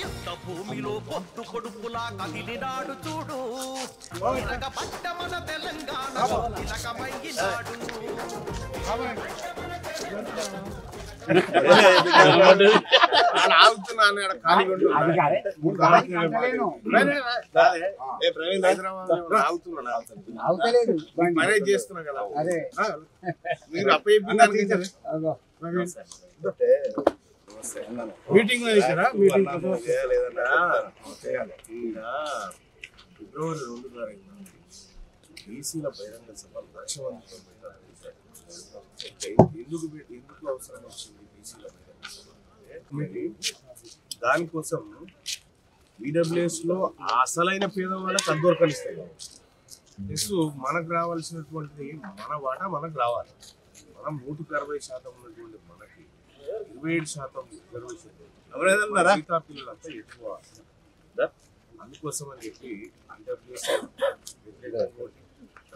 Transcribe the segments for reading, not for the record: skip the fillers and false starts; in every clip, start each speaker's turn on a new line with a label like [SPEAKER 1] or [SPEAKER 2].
[SPEAKER 1] ఎంత భూమిలో పొట్టు కొడుకులా కదిలినాడు చూడు పట్ట మన తెలంగాణ తిలకమయ్యినాడు
[SPEAKER 2] మేనేజ్ చేస్తున్నా కదా మీరు అప్పచెప్పింది మీటింగ్ లో చేశారా? మీటింగ్ ఫిబ్రవరి 2 తారీఖున బీసీల బహిరంగ సభ లక్ష్యవంతం పెట్టారు. ఎందుకు అవసరం వచ్చింది బీసీల బహిరంగ సభ అంటే దానికోసం ఈడబ్ల్యూఎస్ లో అసలైన పేదవాళ్ళకి అందోర్కనిస్తాయి. నెక్స్ట్ మనకు రావాల్సినటువంటి మన వాటా మనకు రావాలి. మనం 160% ఉన్నటువంటి మనకి 27% రిజర్వేషన్ మిగతా పిల్లలంతా ఎక్కువ. అందుకోసం అని చెప్పి ఈడబ్ల్యూఎస్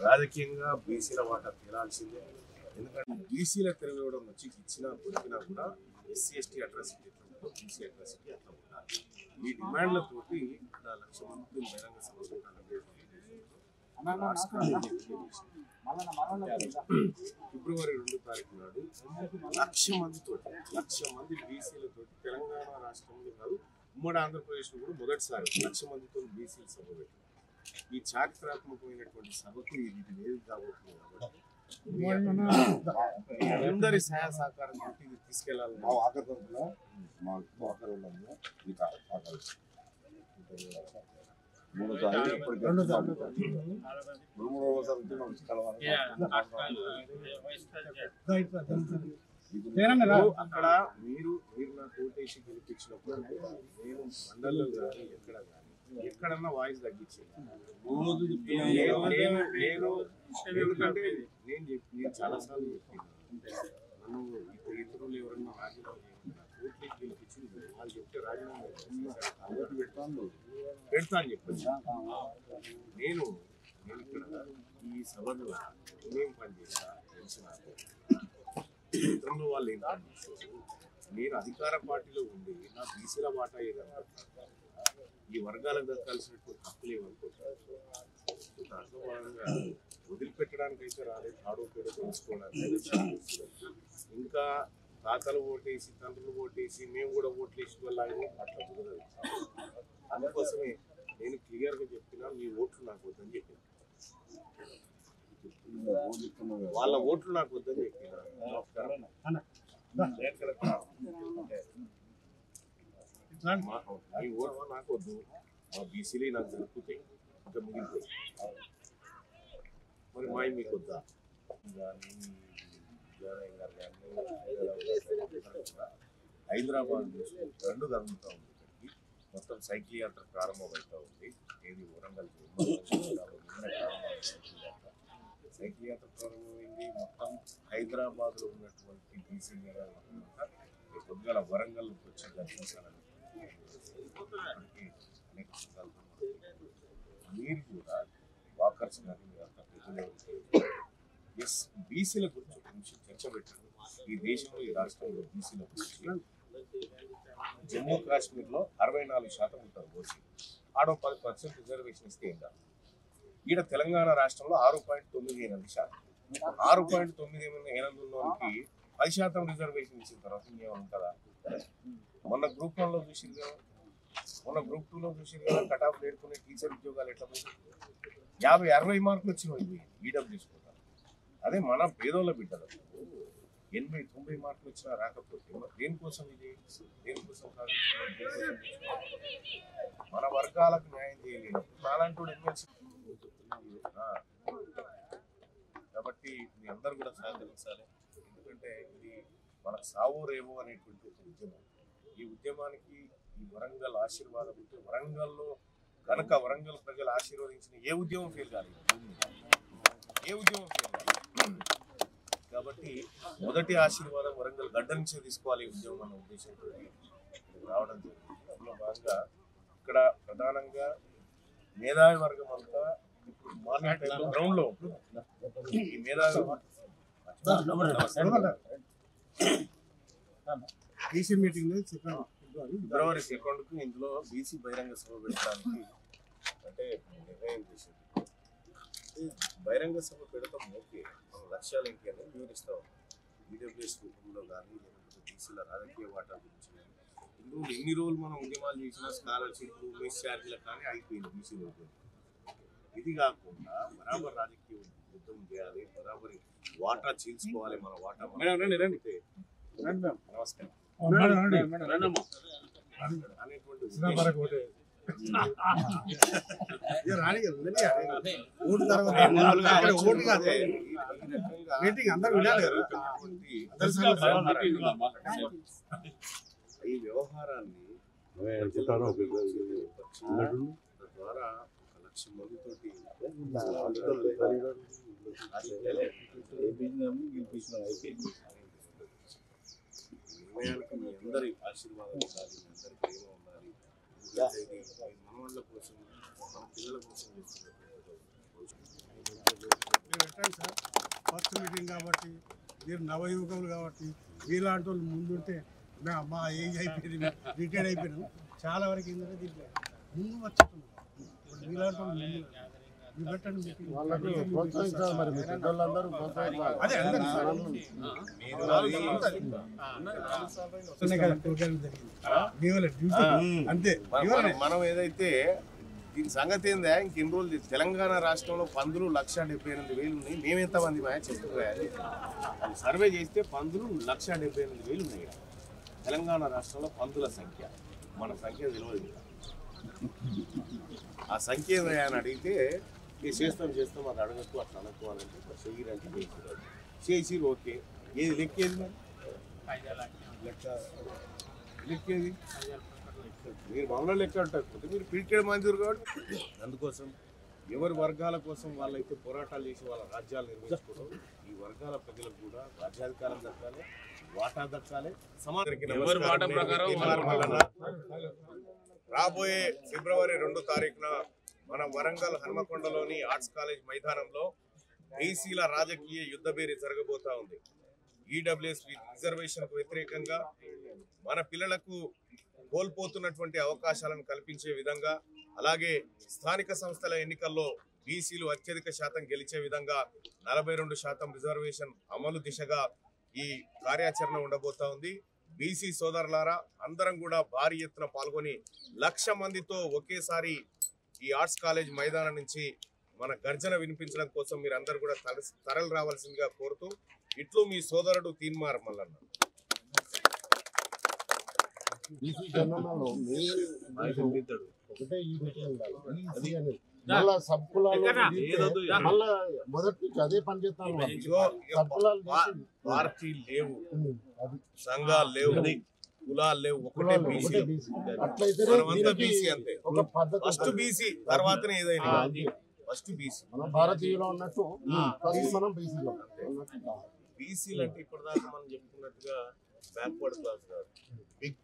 [SPEAKER 2] రాజకీయంగా బీసీల వాటా తీరాల్సిందే. ఎందుకంటే బీసీల తిరగడం వచ్చి ఇచ్చినా దొరికినా కూడా ఎస్సీ ఎస్టీ అట్రాసిటీ ఎట్లా బీసీ అట్రాసిటీ అట్లా ఉండాలి. ఈ డిమాండ్లతోటి 1,00,000 మంది బహిరంగ సభ ఫిబ్రవరి 2 తారీఖు నాడు 1,00,000 మంది బీసీలతో తెలంగాణ రాష్ట్రంలో కాదు ఉమ్మడి ఆంధ్రప్రదేశ్లో కూడా మొదటిసారి 1,00,000 మందితో బీసీల సభ పెట్టారు. ఈ చారిత్రాత్మకమైనటువంటి సభకు ఇది వేదిక కాబోతుంది కాబట్టి అందరి సహాయ సహకారం పెట్టి ఇది తీసుకెళ్లాలి. అక్కడ మీరు నా కోటేసి గెలిపించినప్పుడు నేను మండలంలో కానీ ఎక్కడన్నా వాయిస్ తగ్గించాను. ఎందుకంటే నేను చాలాసార్లు చెప్పాను, నన్ను ఇతరులు ఎవరన్నా రాజీనామా కోర్టుకి గెలిపించి వాళ్ళు చెప్తే రాజీనామా పెడతా అని చెప్పాను. నేను ఇక్కడ ఈ సభలో ఏం పని చేస్తా తెలిసిన గతంలో వాళ్ళు ఏం పని చేస్తారు. నేను అధికార పార్టీలో ఉండి నా బీసీల వాటా ఏదన్నా ఈ వర్గాలకు దక్కాల్సినటువంటి హక్కులు ఏమనుకుంటారు. దాంట్లో భాగంగా వదిలిపెట్టడానికి అయితే రాలేదు. తాడో పేడో తెలుసుకోవడానికి ఇంకా తాతలు ఓటేసి తండ్రులు ఓటేసి మేము కూడా ఓట్లేసి వెళ్ళాలని అట్లా కుదరదు. అందుకోసమే నేను క్లియర్గా చెప్పినా మీ ఓట్లు నాకు వద్దని చెప్పిన, వాళ్ళ ఓట్లు నాకు వద్దని చెప్పిన. మీ ఓట్లు నాకు వద్దు, మా బీసీలే నాకు జరుపుతాయి, ఇంకా మిగిలిపోయి మరి మాయ మీకు వద్దా. హైదరాబాద్ నుంచి 2 కదులుతూ ఉంది. ఇక్కడికి మొత్తం సైకిల్ యాత్ర ప్రారంభమవుతూ ఉంది. ఏది వరంగల్ సైకిల్ యాత్ర ప్రారంభమైంది. మొత్తం హైదరాబాద్లో ఉన్నటువంటి బీసీ పొద్దుగల వరంగల్కి వచ్చి దర్శించాలని అనేక సందర్భాలు మీరు కూడా వాకర్స్ కానీ మీరంతా ఎస్ బీసీల గురించి చర్చ పెట్టారు. ఈ దేశంలో ఈ రాష్ట్రంలో బీసీల గురించి జమ్మూ కాశ్మీర్లో 64% ఉంటారు ఓసీ. ఆడో 10% రిజర్వేషన్ ఇస్తే ఏం కాదు. ఈడ తెలంగాణ రాష్ట్రంలో 6.98%. 6.98 ఉన్న వాళ్ళకి 10% రిజర్వేషన్ ఇచ్చిన తర్వాత ఇంకేమంటుందా? మొన్న గ్రూప్ 1లో చూసింది కదా, మొన్న గ్రూప్ 2లో చూసింది కదా, కట్ ఆఫ్ నేర్చుకునే టీచర్ ఉద్యోగాలు ఎట్లా పోయి 50-60 మార్కులు వచ్చినాయి ఈడబ్ల్యూఎస్ కూడా. అదే మన పేదోళ్ళ బిడ్డలు 80-90 మార్కులు వచ్చినా రాకపోతే దేనికోసం ఇది? దేనికోసం కాదు? మన వర్గాలకు న్యాయం చేయలేనప్పుడు నాలాంటి ఎమ్మెల్సీ. కాబట్టి మీ అందరూ కూడా సహకరించాలి. ఎందుకంటే ఇది మనకు సావో రేవో అనేటువంటి ఒక ఉద్యమం. ఈ ఉద్యమానికి ఈ వరంగల్ ఆశీర్వాదం ఉంటే వరంగల్లో కనుక వరంగల్ ప్రజలు ఆశీర్వదించిన ఏ ఉద్యమం ఫెయిల్ కాలేదు, ఏ ఉద్యమం ఫెయిల్ కాలేదు. కాబట్టి మొదటి ఆశీర్వాదం వరంగల్ గడ్డ నుంచే తీసుకోవాలి ఈ ఉద్యమం అన్న ఉద్దేశంతో రావడం జరిగింది. అందులో భాగంగా ఇక్కడ ప్రధానంగా మేధావి వర్గం అంతా ఇప్పుడు మార్నింగ్ టైంలో గ్రౌండ్ లో ఈ మేధావి బీసీ మీటింగ్ ఫిబ్రవరి 2కు ఇందులో బీసీ బహిరంగ సభ పెట్టడానికి అంటే నిర్ణయం చేసింది. బహిరంగ సభ పెడతాం ఓకే, మన లక్ష్యాలు ఏంటి అని వివరిస్తాం. ఈడబ్ల్యూఎస్ రూపంలో కానీ లేకపోతే బీసీల రాజకీయ వాటా గురించి కానీ ఇందులో ఎన్ని రోజులు మనం ఉద్యమాలు చేసినా స్కాలర్షిప్ మిస్ ఛార్జీలకు కానీ అయిపోయింది బీసీ రోజు. ఇది కాకుండా బరాబర్ రాజకీయ ఉద్యమం చేయాలి, బరాబరి వాటా చీల్చుకోవాలి, మన వాటా నమస్కారం అనేటువంటి ఈ వ్యవహారాన్ని ద్వారా 1 లక్ష మందితోటి నిర్ణయాలకు మీ అందరి ఆశీర్వాదం ఉండాలి, మీ అందరి ప్రేమ ఉండాలి. మన వాళ్ళ కోసం, మన పిల్లల కోసం
[SPEAKER 3] పెట్టండి సార్. ఫస్ట్ మీటింగ్ కాబట్టి మీరు నవయువకులు కాబట్టి మీలాంటి వాళ్ళు ముందుంటే మా ఏజ్ అయిపోయింది, రిటైర్డ్ అయిపోయినాం. చాలా వరకు ఏంటంటే దీంట్లో ముందు వచ్చేస్తున్నాం. ఇప్పుడు మీలాంటి వాళ్ళు ముందు మీరు పెట్టండి మీటింగ్. అదే అందరూ అంతే.
[SPEAKER 2] మనం ఏదైతే దీని సంగతి ఏందా, ఇంకెన్ని రోజులు తెలంగాణ రాష్ట్రంలో పందులు 1,78,000 ఉన్నాయి. మేమెంతమంది చెప్తున్నాయి అది సర్వే చేస్తే పందులు 1,78,000 ఉన్నాయి. తెలంగాణ రాష్ట్రంలో పందుల సంఖ్య, మన సంఖ్య తెలియదు. ఆ సంఖ్య అని అడిగితే చేస్తాం అది అడగచ్చు, అట్లా అనుకోవాలంటే చెయ్యరంటే చేసిరు ఓకే. ఏది లెక్కేది మరి లెక్కేది మీరు మమ్మల్ని లెక్క పెట్టకపోతే మీరు పీడికేడు మంజూరు కాబట్టి అందుకోసం ఎవరి వర్గాల కోసం వాళ్ళైతే పోరాటాలు చేసి వాళ్ళ రాజ్యాలు నిర్మించుకోవడం, ఈ వర్గాల ప్రజలకు కూడా రాజ్యాధికారం దక్కాలి, వాటా దక్కాలి. రాబోయే ఫిబ్రవరి 2వ తారీఖున మన వరంగల్ హన్మకొండలోని ఆర్ట్స్ కాలేజ్ మైదానంలో బీసీల రాజకీయ యుద్ధభేరి జరగబోతా ఉంది. ఈడబ్ల్యూఎస్ రిజర్వేషన్కు వ్యతిరేకంగా మన పిల్లలకు కోల్పోతున్నటువంటి అవకాశాలను కల్పించే విధంగా, అలాగే స్థానిక సంస్థల ఎన్నికల్లో బీసీలు అత్యధిక శాతం గెలిచే విధంగా 42% రిజర్వేషన్ అమలు దిశగా ఈ కార్యాచరణ ఉండబోతా ఉంది. బీసీ సోదరులారా, అందరం కూడా భారీ ఎత్తున పాల్గొని 1,00,000 మందితో ఒకేసారి ఈ ఆర్ట్స్ కాలేజ్ మైదానం నుంచి మన గర్జన వినిపించడం కోసం మీరు అందరు కూడా తరలి రావాల్సిందిగా కోరుతూ, ఇట్లు మీ సోదరుడు తీన్మార్ మల్లన్న.
[SPEAKER 4] అదే పని చేస్తాను.
[SPEAKER 2] పార్టీలు లేవు, సంఘాలు లేవు, కులాలు లేవు, ఒకటే బీసీ. మనమంతా బీసీ అంతే. ఫస్ట్ బీసీ తర్వాతనే ఏదైనా ఫస్ట్ బీసీ.
[SPEAKER 4] భారతీయులో ఉన్నట్టు మనం బీసీలో.
[SPEAKER 2] బీసీలు అంటే ఇప్పటిదాకా మనం చెప్పుకున్నట్టుగా బ్యాక్వర్డ్ క్లాస్ కాదు, బిగ్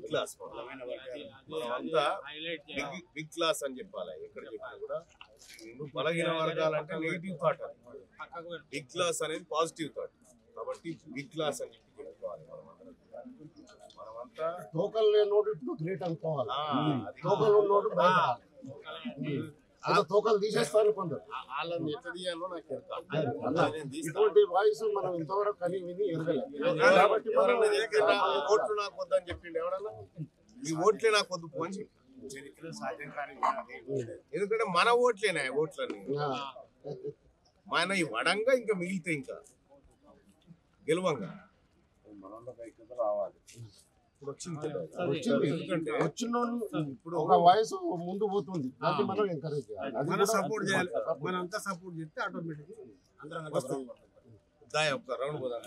[SPEAKER 2] క్లాస్. మనమంతా బిగ్ క్లాస్ అని చెప్పాలి. ఎక్కడ చెప్పినా కూడా బలహీన వర్గాలంటే నెగిటివ్ థాట్, బిగ్ క్లాస్ అనేది పాజిటివ్ థాట్. కాబట్టి బిగ్ క్లాస్ అని చెప్పి చెప్పుకోవాలి. మనమంతా
[SPEAKER 4] టోకల్ లేనోడు ఇప్పుడు గ్రేట్ అనుకోవాలి, టోకల్ ఉన్నోడు తోకలు తీసేస్తారు కొందరు.
[SPEAKER 2] వాళ్ళని ఎట్లా తీయాలో నాకు
[SPEAKER 4] ఇటువంటి వాయిస్ మనం ఇంతవరకు కని విని ఎరగలేదు. కాబట్టి
[SPEAKER 2] ఓట్లు నాకు వద్దని చెప్పిండు ఎవడన్నా, మీ ఓట్లే నాకు వద్దు అని చెప్పి. ఎందుకంటే మన ఓట్లేనా ఓట్లని మన ఈ వడంగా ఇంకా మిగిలితే ఇంకా గెలవంగా రావాలి.
[SPEAKER 4] వచ్చిన ఇప్పుడు ఒక వయసు ముందు పోతుంది, దాన్ని మనం ఎంకరేజ్ చేయాలి,
[SPEAKER 3] మనం సపోర్ట్ చేయాలి. మనం అంతా సపోర్ట్ చేస్తే ఆటోమేటిక్ అందరం
[SPEAKER 2] రౌండ్ పోదాం.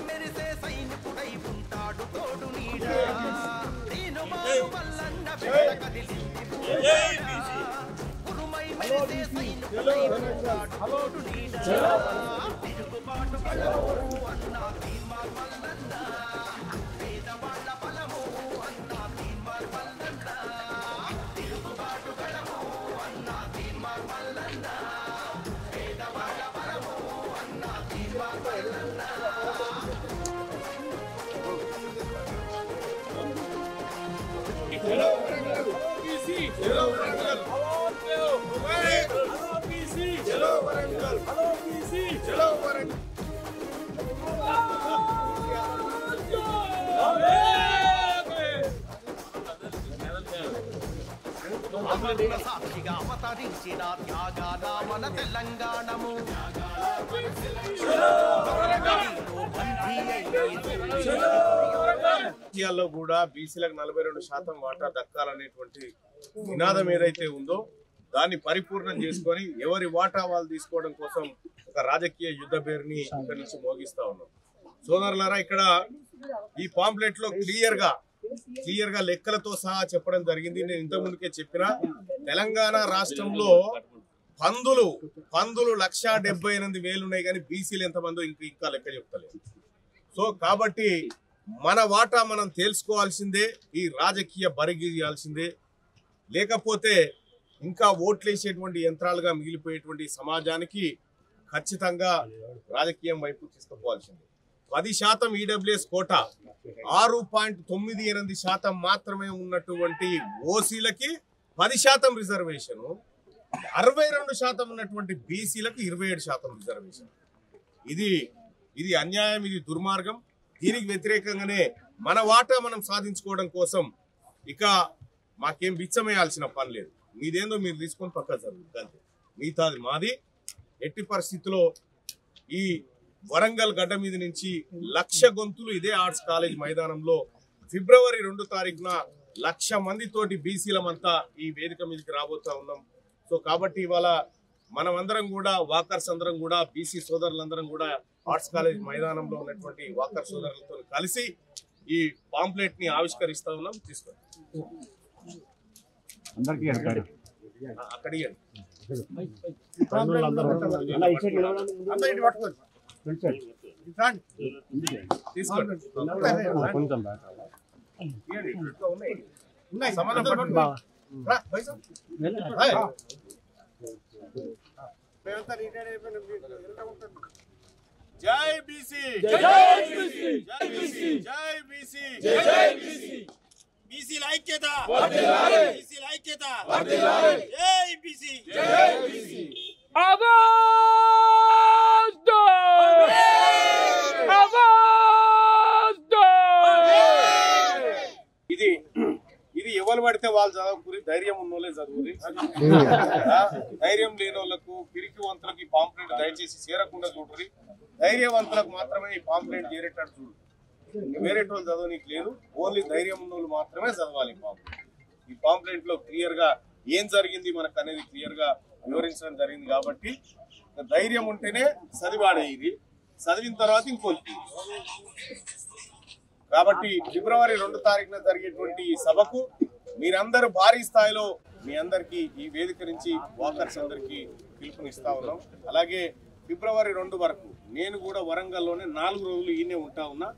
[SPEAKER 1] మెరిసే సైనికుడై ఉంటాడు తోడు నీడ, నేను మల్లన్న బిడ్డ కదిలింది ఉరుమై మెరిసే సైనికుడై ఉంటాడు తోడు నీడ, తిరుగుబాటు అన్న తీర్మార్ మల్లన్న అమరుల సాక్షిగా అవతరించిన త్యాగాల మన తెలంగాణము
[SPEAKER 2] రాజకీయాల్లో కూడా బీసీలకు 42% వాటా దక్కాలనేటువంటి నినాదం ఏదైతే ఉందో దాన్ని పరిపూర్ణం చేసుకొని ఎవరి వాటా వాళ్ళు తీసుకోవడం కోసం ఒక రాజకీయ యుద్ధ పేరుని ఇక్కడి నుంచి మోగిస్తా ఉన్నాం. సోదరులారా, ఇక్కడ ఈ పాంప్లెట్ లో క్లియర్ గా లెక్కలతో సహా చెప్పడం జరిగింది. నేను ఇంత ముందుకే చెప్పిన తెలంగాణ రాష్ట్రంలో పందులు 1,78,000 ఉన్నాయి, కానీ బీసీలు ఎంతమందో ఇంకా లెక్క చెప్తలేదు. సో కాబట్టి మన వాటా మనం తెలుసుకోవాల్సిందే, ఈ రాజకీయ బరిగీయాల్సిందే. లేకపోతే ఇంకా ఓట్లేసేటువంటి యంత్రాలుగా మిగిలిపోయేటువంటి సమాజానికి ఖచ్చితంగా రాజకీయం వైపు తీసుకుపోవాల్సిందే. 10% ఈడబ్ల్యూఎస్ కోటా, 6.98% మాత్రమే ఉన్నటువంటి ఓసీలకి 10% రిజర్వేషన్, 62% ఉన్నటువంటి బీసీలకు 27% రిజర్వేషన్. ఇది అన్యాయం, ఇది దుర్మార్గం. దీనికి వ్యతిరేకంగానే మన వాటా మనం సాధించుకోవడం కోసం ఇక మాకేం బిచ్చమేయాల్సిన పని లేదు. మీదేందో మీరు తీసుకొని పక్క జరుగుతుంది, మిగతాది మాది. ఎట్టి పరిస్థితుల్లో ఈ వరంగల్ గడ్డ మీద నుంచి 1,00,000 గొంతులు ఇదే ఆర్ట్స్ కాలేజ్ మైదానంలో ఫిబ్రవరి 2 తారీఖున 1,00,000 మందితోటి బీసీలమంతా ఈ వేదిక మీదకి రాబోతా ఉన్నాం. సో కాబట్టి ఇవాళ మనమందరం కూడా, వాకర్స్ అందరం కూడా, బీసీ సోదరులందరం కూడా ఆర్ట్స్ కాలేజ్ మైదానంలో ఉన్నటువంటి వాకర్ సోదరులతో కలిసి ఈ పాంప్లెట్ ని ఆవిష్కరిస్తా ఉన్నాం. తీసుకోండి, అక్కడి జై బీసీ, జై బీసీ, జై బీసీ, జై బీసీ, జై బీసీ. బీసీల ఐక్యత వర్ధిల్లాలి, బీసీల ఐక్యత వర్ధిల్లాలి. జై బీసీ, జై బీసీ.
[SPEAKER 5] आवाज दो, आवाज दो.
[SPEAKER 2] ఇది ఎవరు పడితే వాళ్ళు చదువుకుని, ధైర్యం ఉన్నోళ్ళే చదువురి. ధైర్యం లేని వాళ్ళకు, పిరికి వంతులకు ఈ పాంప్లెట్ దయచేసి చేరకుండా చూడరి. ధైర్యవంతులకు మాత్రమే ఈ పాంప్లెట్ చేరేటట్టు చూడు. వేరేటోళ్ళు చదువు నీకు లేదు, ఓన్లీ ధైర్యం ఉన్న వాళ్ళు మాత్రమే చదవాలి పాంప్లెట్. ఈ పాంప్లెట్ లో క్లియర్ గా ఏం జరిగింది మనకు అనేది క్లియర్ గా వివరించడం జరిగింది. కాబట్టి ధైర్యం ఉంటేనే చదివాడే, ఇది చదివిన తర్వాత ఇంకోటి. కాబట్టి ఫిబ్రవరి 2 తారీఖున జరిగేటువంటి ఈ సభకు మీరందరూ భారీ స్థాయిలో మీ అందరికి ఈ వేదిక నుంచి వాకర్స్ అందరికి పిలుపునిస్తా ఉన్నాం. అలాగే ఫిబ్రవరి 2 వరకు నేను కూడా వరంగల్లోనే 4 రోజులు ఈయనే ఉంటా ఉన్నా.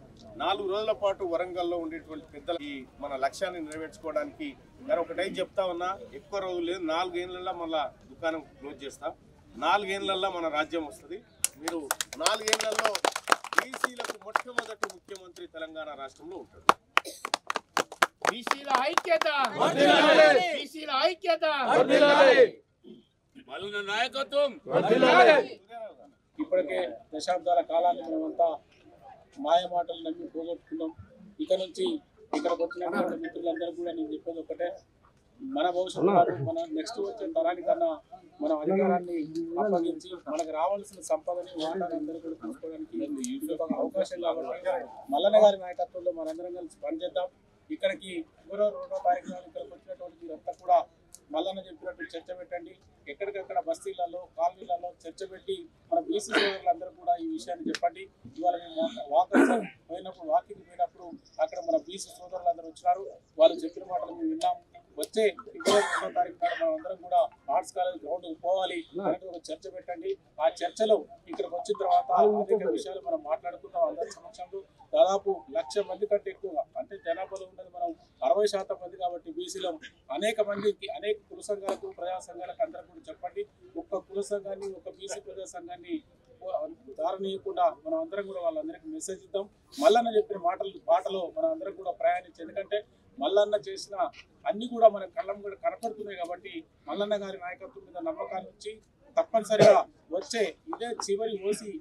[SPEAKER 2] 4 రోజుల పాటు వరంగల్లో ఉండేటువంటి పెద్దల ఈ మన లక్ష్యాన్ని నెరవేర్చుకోవడానికి మరి ఒకటై చెప్తా ఉన్నా, ఎక్కువ రోజులు లేదు, 4 ఏళ్లలో మళ్ళా దుకాణం క్లోజ్ చేస్తా. 4 ఏళ్లలో మన రాజ్యం వస్తుంది. మీరు 4 ఏళ్లలో బీసీలకు మొట్టమొదటి ముఖ్యమంత్రి తెలంగాణ రాష్ట్రంలో ఉంటాడు.
[SPEAKER 5] బీసీల ఐక్యత వర్ధిల్లాలి, బీసీల ఐక్యత వర్ధిల్లాలి, మల్లన్న నాయకత్వం వర్ధిల్లాలి.
[SPEAKER 6] ఇప్పటికే దశాబ్దాల కాలాన్ని మనమంతా మాయ మాటలు నమ్మి పోగొట్టుకున్నాం. ఇక నుంచి ఇక్కడికి వచ్చినటువంటి మిత్రులందరూ కూడా నేను చెప్పేది ఒకటే, మన భవిష్యత్తు కాదు, మన నెక్స్ట్ వచ్చే తరానికన్నా మనం అధికారాన్ని అప్పగించి మనకు రావాల్సిన సంపదని వాటాన్ని అందరూ కూడా తీసుకోవడానికి ఇది ఒక అవకాశం. కాబట్టి మల్లన్న గారి నాయకత్వంలో మనందరం కలిసి పనిచేద్దాం. ఇక్కడికి ఫిబ్రవరి 2వ తారీఖున ఇక్కడికి వచ్చినటువంటి మీరంతా కూడా మల్లన్న చెప్పినట్టు చర్చ పెట్టండి. ఎక్కడికక్కడ బస్తీలలో, కాలనీలలో చర్చ పెట్టి మన బీసీ సోదరులందరూ కూడా ఈ విషయాన్ని చెప్పండి. ఇవాళ మేము వాకింగ్ పోయినప్పుడు అక్కడ మన బీసీ సోదరులందరూ వచ్చినారు, వాళ్ళు చెప్పిన మాటలు మేము విన్నాం. వచ్చే ఫిబ్రవరి 2వ తారీఖు నాడు మనం అందరం కూడా ఆర్ట్స్ కాలేజ్ గ్రౌండ్కి పోవాలి అనేది ఒక చర్చ పెట్టండి. ఆ చర్చలో ఇక్కడికి వచ్చిన తర్వాత అనేక విషయాలు మనం మాట్లాడుకుంటాం. అందరి సమక్షంలో దాదాపు 1,00,000 మంది కంటే ఎక్కువగా, అంటే జనాభాలో ఉన్నది మనం 60% మంది కాబట్టి బీసీలో అనేక మందికి, అనేక కుల సంఘాలకు, ప్రజా సంఘాలకు అందరూ కూడా చెప్పండి. ఒక్క కుల సంఘాన్ని, ఒక బీసీ ప్రజా సంఘాన్ని దారనీయకుండా మనం అందరం కూడా వాళ్ళందరికీ మెసేజ్ ఇద్దాం. మల్లన్న చెప్పిన బాటలో మనం అందరం కూడా ప్రయాణించి, ఎందుకంటే మల్లన్న చేసిన అన్ని కూడా మన కళ్ళం కూడా కనపడుతున్నాయి కాబట్టి మల్లన్న గారి నాయకత్వం మీద నమ్మకాన్ని ఉంచి తప్పనిసరిగా వచ్చే ఇదే చివరి ఓసి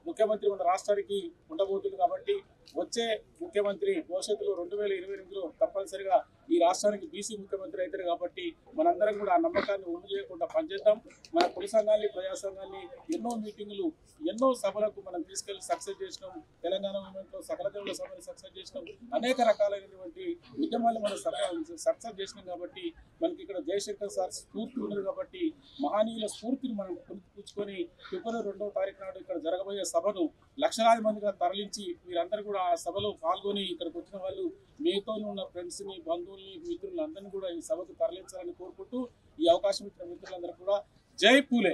[SPEAKER 6] ముఖ్యమంత్రి మన రాష్ట్రానికి ఉండబోతుంది కాబట్టి వచ్చే ముఖ్యమంత్రి భవిష్యత్తులో 2028లో తప్పనిసరిగా ఈ రాష్ట్రానికి బీసీ ముఖ్యమంత్రి అవుతారు కాబట్టి మనందరం కూడా ఆ నమ్మకాన్ని ఒమ్ము చేయకుండా పనిచేద్దాం. మన కుల సంఘాన్ని, ప్రజా సంఘాన్ని ఎన్నో మీటింగులు, ఎన్నో సభలకు మనం తీసుకెళ్లి సక్సెస్ చేసినాం. తెలంగాణ మూవ్మెంట్లో సకల దేవుళ్ళ సభని సక్సెస్ చేసినాం. అనేక రకాలైనటువంటి ఉద్యమాలు మనం సక్సెస్ చేసినాం కాబట్టి మనకి ఇక్కడ జయశంకర్ సార్ స్ఫూర్తి ఉన్నది కాబట్టి మహనీయుల స్ఫూర్తిని మనం పుచ్చుకొని ఫిబ్రవరి 2వ తారీఖు నాడు ఇక్కడ జరగబోయే సభను లక్షలాది మందిగా తరలించి మీరందరూ కూడా ఆ సభలో పాల్గొని ఇక్కడికి వచ్చిన వాళ్ళు మీతో ఉన్న ఫ్రెండ్స్ని, బంధువుల్ని, మిత్రులు అందరినీ కూడా ఈ సభకు తరలించాలని కోరుకుంటూ ఈ అవకాశం ఇచ్చిన మిత్రులందరూ కూడా జై పూలే.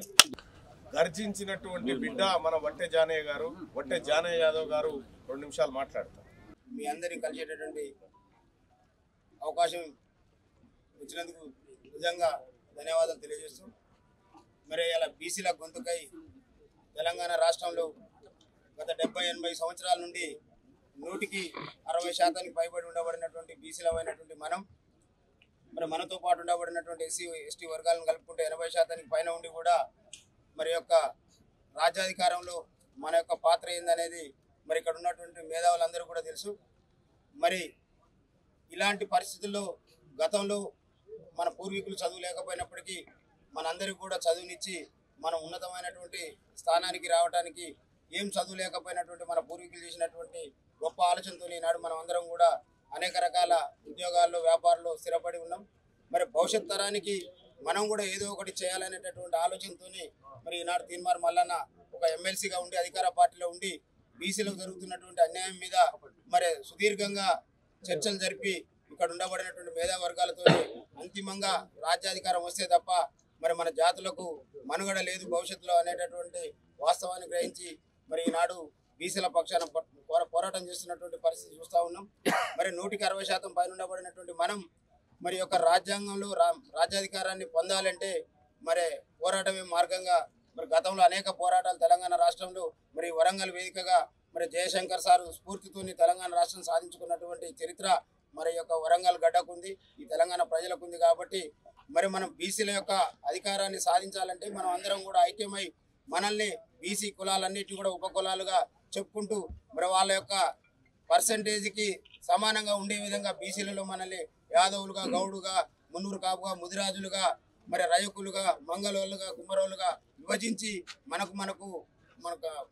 [SPEAKER 2] గర్జించినటువంటి బిడ్డ మన వట్టె జానయ్య గారు, వట్టె జానయ్య యాదవ్ గారు 2 నిమిషాలు మాట్లాడతారు.
[SPEAKER 7] మీ అందరినీ కలిసేటటువంటి అవకాశం ఇచ్చినందుకు నిజంగా ధన్యవాదాలు తెలియజేస్తూ, మరి ఇలా బీసీల గొంతుకై తెలంగాణ రాష్ట్రంలో గత 70-80 సంవత్సరాల నుండి 160% పైబడి ఉండబడినటువంటి బీసీలమైనటువంటి మనం, మరి మనతో పాటు ఉండబడినటువంటి ఎస్సీ వర్గాలను కలుపుకుంటే 80% పైన ఉండి కూడా మరి యొక్క రాజ్యాధికారంలో మన యొక్క పాత్ర ఏందనేది మరి ఇక్కడ ఉన్నటువంటి మేధావులందరూ కూడా తెలుసు. మరి ఇలాంటి పరిస్థితుల్లో గతంలో మన పూర్వీకులు చదువు లేకపోయినప్పటికీ మనందరికీ కూడా చదువునిచ్చి మనం ఉన్నతమైనటువంటి స్థానానికి రావడానికి ఏం చదువు లేకపోయినటువంటి మన పూర్వీకులు చేసినటువంటి గొప్ప ఆలోచనతో ఈనాడు మనం అందరం కూడా అనేక రకాల ఉద్యోగాల్లో, వ్యాపారాల్లో స్థిరపడి ఉన్నాం. మరి భవిష్యత్ తరానికి మనం కూడా ఏదో ఒకటి చేయాలనేటటువంటి ఆలోచనతో మరి ఈనాడు తీన్మార్ మల్లన్న ఒక ఎమ్మెల్సీగా ఉండి అధికార పార్టీలో ఉండి బీసీలకు జరుగుతున్నటువంటి అన్యాయం మీద మరి సుదీర్ఘంగా చర్చలు జరిపి ఇక్కడ ఉండబడినటువంటి మేధావర్గాలతో అంతిమంగా రాజ్యాధికారం వస్తే తప్ప మరి మన జాతులకు మనుగడ లేదు భవిష్యత్తులో అనేటటువంటి వాస్తవాన్ని గ్రహించి మరి ఈనాడు బీసీల పక్షాన పోరాటం చేస్తున్నటువంటి పరిస్థితి చూస్తూ ఉన్నాం. మరి 160% పైన ఉండబడినటువంటి మనం మరి యొక్క రాజ్యాంగంలో రాజ్యాధికారాన్ని పొందాలంటే మరి పోరాటమే మార్గంగా మరి గతంలో అనేక పోరాటాలు తెలంగాణ రాష్ట్రంలో మరి వరంగల్ వేదికగా మరి జయశంకర్ సారు స్ఫూర్తితోని తెలంగాణ రాష్ట్రం సాధించుకున్నటువంటి చరిత్ర మరి యొక్క వరంగల్ గడ్డకుంది, ఈ తెలంగాణ ప్రజలకుంది. కాబట్టి మరి మనం బీసీల యొక్క అధికారాన్ని సాధించాలంటే మనం అందరం కూడా ఐక్యమై మనల్ని బీసీ కులాలన్నిటిని కూడా ఉపకులాలుగా చెప్పుకుంటూ మరి వాళ్ళ యొక్క పర్సంటేజ్కి సమానంగా ఉండే విధంగా బీసీలలో మనల్ని యాదవులుగా, గౌడుగా, మున్నూరు కాపుగా, ముదిరాజులుగా, మరి రజకులుగా, మంగళోళ్ళుగా, కుమ్మరోళ్ళుగా విభజించి మనకు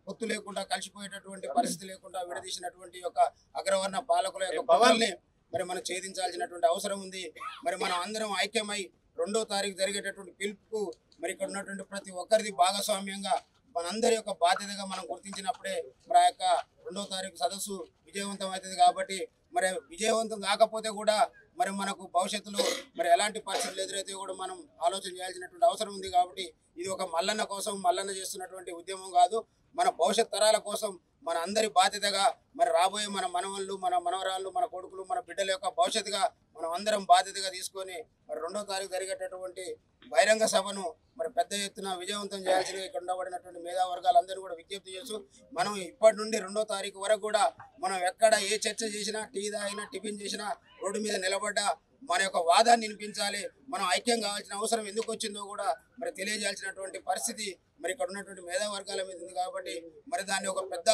[SPEAKER 7] పొత్తు లేకుండా కలిసిపోయేటటువంటి పరిస్థితి లేకుండా విడదీసినటువంటి యొక్క అగ్రవర్ణ పాలకుల యొక్క పవర్ని మరి మనం ఛేదించాల్సినటువంటి అవసరం ఉంది. మరి మనం అందరం ఐక్యమై 2వ తారీఖు జరిగేటటువంటి పిలుపుకు మరి ఇక్కడ ఉన్నటువంటి ప్రతి ఒక్కరిది భాగస్వామ్యంగా మనందరి యొక్క బాధ్యతగా మనం గుర్తించినప్పుడే మరి ఆ యొక్క 2వ తారీఖు సదస్సు విజయవంతం అవుతుంది. కాబట్టి మరి విజయవంతం కాకపోతే కూడా మరి మనకు భవిష్యత్తులో మరి ఎలాంటి పరిస్థితులు ఎదురైతే కూడా మనం ఆలోచన చేయాల్సినటువంటి అవసరం ఉంది. కాబట్టి ఇది ఒక మల్లన్న కోసం, మల్లన్న చేస్తున్నటువంటి ఉద్యమం కాదు, మన భవిష్యత్ తరాల కోసం మన అందరి బాధ్యతగా మరి రాబోయే మన మనవళ్ళు, మన మనవరాళ్ళు, మన కొడుకులు, మన బిడ్డల యొక్క భవిష్యత్తుగా మనం అందరం బాధ్యతగా తీసుకొని మరి 2వ తారీఖు జరిగేటటువంటి బహిరంగ సభను మరి పెద్ద ఎత్తున విజయవంతం చేయాల్సిందిగా ఇక్కడ ఉండబడినటువంటి మేధావర్గాలందరూ కూడా విజ్ఞప్తి చేస్తూ మనం ఇప్పటి నుండి 2వ తారీఖు వరకు కూడా మనం ఎక్కడ ఏ చర్చ చేసినా, టీ తాగినా, టిఫిన్ చేసినా, రోడ్డు మీద నిలబడ్డా మన యొక్క వాదాన్ని వినిపించాలి. మనం ఐక్యం కావాల్సిన అవసరం ఎందుకు వచ్చిందో కూడా మరి తెలియజేయాల్సినటువంటి పరిస్థితి మరి ఇక్కడ ఉన్నటువంటి మేధావర్గాల మీద ఉంది. కాబట్టి మరి దాన్ని ఒక పెద్ద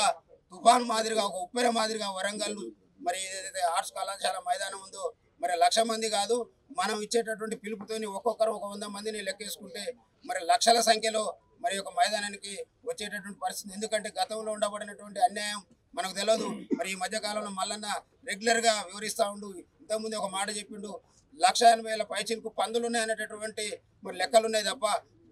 [SPEAKER 7] తుఫాన్ మాదిరిగా, ఒక ఉప్పెర మాదిరిగా వరంగల్ మరి ఏదైతే ఆర్ట్స్ కళాశాల మైదానం ఉందో మరి 1,00,000 మంది కాదు, మనం ఇచ్చేటటువంటి పిలుపుతోని ఒక్కొక్కరు 100 మందిని లెక్కేసుకుంటే మరి లక్షల సంఖ్యలో మరి ఒక మైదానానికి వచ్చేటటువంటి పరిస్థితి. ఎందుకంటే గతంలో ఉండబడినటువంటి అన్యాయం మనకు తెలియదు. మరి ఈ మధ్యకాలంలో మల్లన్న రెగ్యులర్గా వివరిస్తూ ఉండు, ఇంతకుముందు ఒక మాట చెప్పిండు, 1,80,000 పైచిలకు పందులు ఉన్నాయనేటటువంటి మరి లెక్కలు ఉన్నాయి తప్ప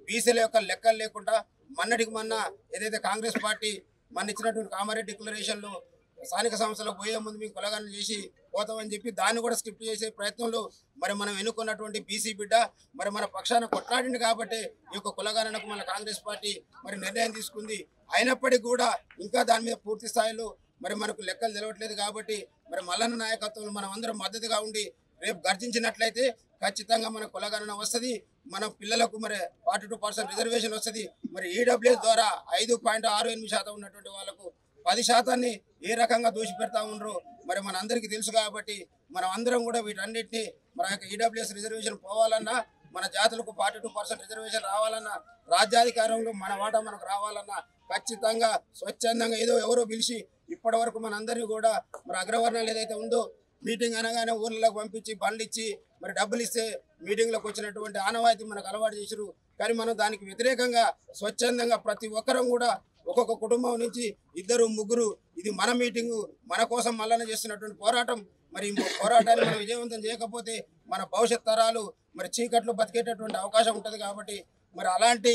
[SPEAKER 7] బీసీల యొక్క లెక్కలు లేకుండా మొన్నటికి మొన్న ఏదైతే కాంగ్రెస్ పార్టీ మన ఇచ్చినటువంటి కామారెడ్డి డిక్లరేషన్లో స్థానిక సంస్థలకు పోయే ముందు మీకు కులగణన చేసి పోతామని చెప్పి దాన్ని కూడా స్కిప్ చేసే ప్రయత్నంలో మరి మనం ఎన్నుకున్నటువంటి బీసీ బిడ్డ మరి మన పక్షాన కొట్లాడింది కాబట్టి ఈ యొక్క కులగణనకు మన కాంగ్రెస్ పార్టీ మరి నిర్ణయం తీసుకుంది. అయినప్పటికీ కూడా ఇంకా దాని మీద పూర్తి స్థాయిలో మరి మనకు లెక్కలు తెలవట్లేదు. కాబట్టి మరి మల్లన్న నాయకత్వంలో మనం అందరం మద్దతుగా ఉండి రేపు గర్జించినట్లయితే ఖచ్చితంగా మన కులగణన వస్తుంది, మన పిల్లలకు మరి 42% రిజర్వేషన్ వస్తుంది. మరి ఈడబ్ల్యూఎస్ ద్వారా 5.68% ఉన్నటువంటి వాళ్ళకు 10% ఏ రకంగా దోషిపెడతా ఉండరు మరి మనందరికీ తెలుసు. కాబట్టి మనం అందరం కూడా వీటన్నిటిని మన యొక్క ఈడబ్ల్యూఎస్ రిజర్వేషన్ పోవాలన్నా, మన జాతులకు 42% రిజర్వేషన్ రావాలన్నా, రాజ్యాధికారంలో మన వాటా మనకు రావాలన్నా ఖచ్చితంగా స్వచ్ఛందంగా ఏదో ఎవరో పిలిచి ఇప్పటి వరకు మనందరినీ కూడా మరి అగ్రవర్ణాలు ఏదైతే ఉందో మీటింగ్ అనగానే ఊర్లకు పంపించి బండ్లు ఇచ్చి మరి డబ్బులు ఇస్తే మీటింగ్లకు వచ్చినటువంటి ఆనవాయితీ మనకు అలవాటు చేశారు. కానీ మనం దానికి వ్యతిరేకంగా స్వచ్ఛందంగా ప్రతి ఒక్కరం కూడా ఒక్కొక్క కుటుంబం నుంచి 2, 3 ఇది మన మీటింగు, మన కోసం మల్లన చేస్తున్నటువంటి పోరాటం. మరి పోరాటాన్ని మనం విజయవంతం చేయకపోతే మన భవిష్యత్ తరాలు మరి చీకట్లు బతికేటటువంటి అవకాశం ఉంటుంది. కాబట్టి మరి అలాంటి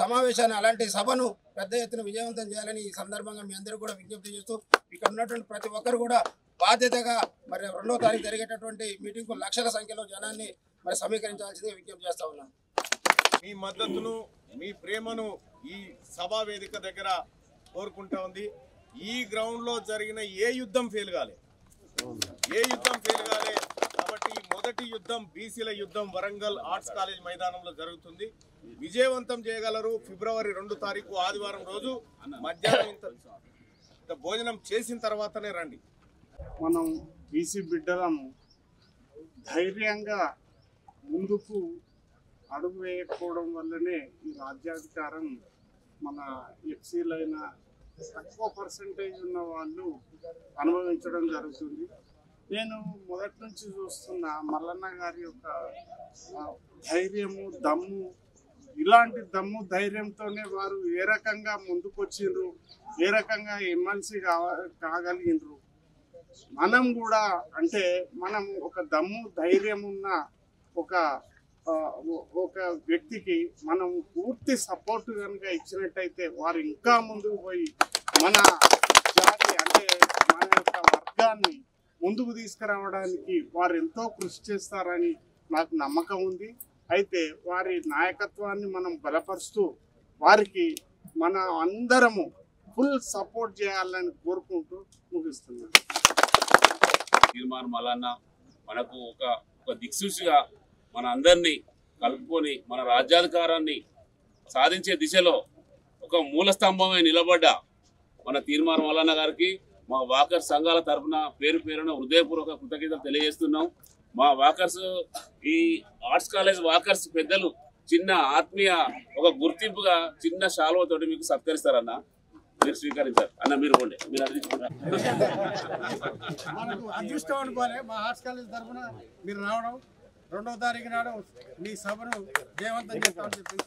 [SPEAKER 7] సమావేశాన్ని, అలాంటి సభను పెద్ద ఎత్తున విజయవంతం చేయాలని ఈ సందర్భంగా మీ అందరూ కూడా విజ్ఞప్తి చేస్తూ ఇక్కడ ఉన్నటువంటి ప్రతి ఒక్కరు కూడా బాధ్యతగా మరి 2వ తారీఖు జరిగేటటువంటి మీటింగ్కు లక్షల సంఖ్యలో జనాన్ని మరి సమీకరించాల్సిందిగా విజ్ఞప్తి చేస్తా ఉన్నాను.
[SPEAKER 2] మీ మద్దతును, మీ ప్రేమను ఈ సభా వేదిక దగ్గర కోరుకుంటా ఉంది. ఈ గ్రౌండ్లో జరిగిన ఏ యుద్ధం ఫెయిల్ కాలే, కాబట్టి ఈ మొదటి యుద్ధం బీసీల యుద్ధం వరంగల్ ఆర్ట్స్ కాలేజ్ మైదానంలో జరుగుతుంది. విజయవంతం చేయగలరు. ఫిబ్రవరి 2 తారీఖు ఆదివారం రోజు మధ్యాహ్నం ఇంత భోజనం చేసిన తర్వాతనే రండి.
[SPEAKER 4] మనం బీసీ బిడ్డలము ధైర్యంగా ముందుకు అడుగు వేయకపోవడం వల్లనే ఈ రాజ్యాధికారం మన ఎఫ్సీలైన తక్కువ పర్సంటేజ్ ఉన్న వాళ్ళు అనుభవించడం జరుగుతుంది. నేను మొదటి నుంచి చూస్తున్న మల్లన్న గారి యొక్క ధైర్యము, దమ్ము, ఇలాంటి దమ్ము ధైర్యంతోనే వారు ఏ రకంగా ముందుకొచ్చిండ్రు, ఏ రకంగా ఎమ్మెల్సీ కాగలిగినరు. మనం కూడా అంటే మనం ఒక దమ్ము ధైర్యం ఉన్న ఒక వ్యక్తికి మనం పూర్తి సపోర్ట్ కనుక ఇచ్చినట్టయితే వారు ఇంకా ముందుకు పోయి మన జాతి అంటే మన యొక్క వర్గాన్ని ముందుకు తీసుకురావడానికి వారు ఎంతో కృషి చేస్తారని నాకు నమ్మకం ఉంది. అయితే వారి నాయకత్వాన్ని మనం బలపరుస్తూ వారికి మన అందరము ఫుల్ సపోర్ట్ చేయాలని కోరుకుంటూ ముగిస్తున్నాను.
[SPEAKER 5] తీర్మానం మల్లన్న మనకు ఒక దిక్సూచిగా మన అందరినీ కలుపుకొని మన రాజ్యాధికారాన్ని సాధించే దిశలో ఒక మూల స్తంభమే నిలబడ్డ మన తీర్మానం మల్లన్న గారికి మా వాకర్స్ సంఘాల తరఫున పేరున హృదయపూర్వక కృతజ్ఞతలు తెలియజేస్తున్నాం. మా వాకర్స్ ఈ ఆర్ట్స్ కాలేజ్ వాకర్స్ పెద్దలు చిన్న ఆత్మీయ ఒక గుర్తింపుగా చిన్న శాలువతోటి మీకు సత్కరిస్తారన్న, మీరు స్వీకరించారు అన్న. మీరు కూడా మీరు
[SPEAKER 3] అదృష్టం అనుకోవాలి. మా ఆర్ట్స్ కాలేజ్ తరఫున మీరు రావడం, 2వ తారీఖు నాడు మీ సభను జయవంతం చేస్తామని చెప్పేసి